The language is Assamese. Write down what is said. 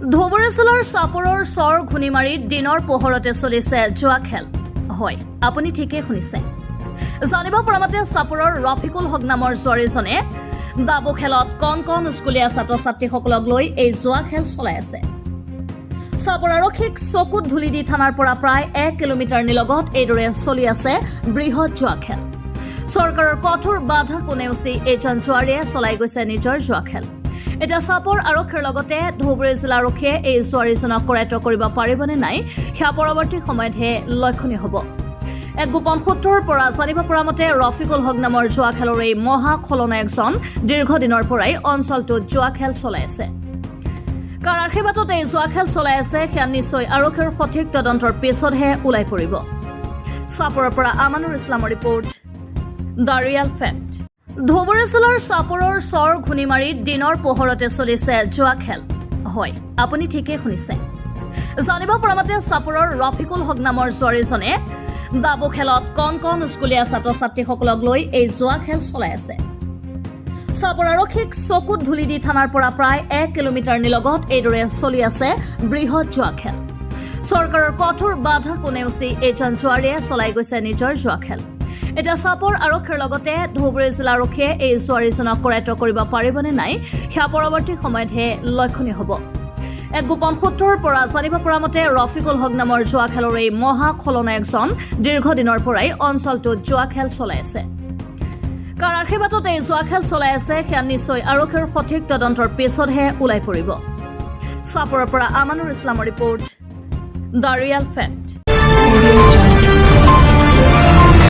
ধুবুৰী জিলাৰ চাপৰৰ চৰ ঘূনিমাৰীত দিনৰ পোহৰতে চলিছে জুৱা খেল। হয়, আপুনি ঠিকেই শুনিছে। জানিব পৰা মতে চাপৰৰ ৰফিকুল হক নামৰ জুৱাৰীজনে দাবু খেলত কণ কণ স্কুলীয়া ছাত্ৰ ছাত্ৰীসকলক লৈ এই জুৱা খেল চলাই আছে। চাপৰ আৰক্ষীক চকুত ধূলি দি থানাৰ পৰা প্ৰায় 1 কিলোমিটাৰ নিলগত এইদৰে চলি আছে বৃহৎ জুৱা খেল। চৰকাৰৰ কঠোৰ বাধা কোনেওচি এইজন জুৱাৰীয়ে চলাই গৈছে নিজৰ জুৱা খেল। এতিয়া চাপৰ আৰক্ষীৰ লগতে ধুবুৰী জিলা আৰক্ষীয়ে এই জুৱাৰীজনক কৰায়ত্ব কৰিব পাৰিবনে নাই সেয়া পৰৱৰ্তী সময়তহে লক্ষণীয় হ'ব। এক গোপন সূত্ৰৰ পৰা জানিব পৰা মতে ৰফিকুল হক নামৰ জুৱা খেলৰ এই মহা খলনায়কজন দীৰ্ঘদিনৰ পৰাই অঞ্চলটোত জুৱা খেল চলাই আছে। কাৰ আশীৰ্বাদত এই জুৱা খেল চলাই আছে সেয়া নিশ্চয় আৰক্ষীৰ সঠিক তদন্তৰ পিছতহে ওলাই পৰিব। চাপৰৰ পৰা আমানুৰ ইছলামৰ report, the real fact. Dhubri জিলাৰ চাপৰৰ চৰ ঘূনিমাৰীত দিনৰ পোহৰতে চলিছে জুৱা খেল। হয়, আপুনি ঠিকেই শুনিছে। জানিব পৰা মতে চাপৰৰ ৰফিকুল হক নামৰ জুৱাৰীজনে দাবু খেলত কণ কণ স্কুলীয়া ছাত্ৰ ছাত্ৰীসকলক লৈ এই জুৱা খেল চলাই আছে। চাপৰ আৰক্ষীক চকুত ধূলি দি থানাৰ পৰা প্ৰায় 1 কিলোমিটাৰ নিলগত এইদৰে চলি আছে বৃহৎ জুৱা খেল। চৰকাৰৰ কঠোৰ বাধা কোনেওচি এইজন জুৱাৰীয়ে চলাই গৈছে নিজৰ জুৱা খেল। এতিয়া চাপৰ আৰক্ষীৰ লগতে ধুবুৰী জিলা আৰক্ষীয়ে এই জুৱাৰীজনক কৰায়ত্ব কৰিব পাৰিবনে নাই সেয়া পৰৱৰ্তী সময়তহে লক্ষণীয় হ'ব। এক গোপন সূত্ৰৰ পৰা জানিব পৰা মতে ৰফিকুল হক নামৰ জুৱা খেলৰ এই মহা খলনায়কজন দীৰ্ঘদিনৰ পৰাই অঞ্চলটোত জুৱা খেল চলাই আছে। কাৰ আশীৰ্বাদত এই জুৱা খেল চলাই আছে সেয়া নিশ্চয় আৰক্ষীৰ সঠিক তদন্তৰ পিছতহে ওলাই পৰিব। চাপৰৰ পৰা আমানুৰ ইছলামৰ ৰিপৰ্ট, দ্য ৰিয়েল ফেক্ট।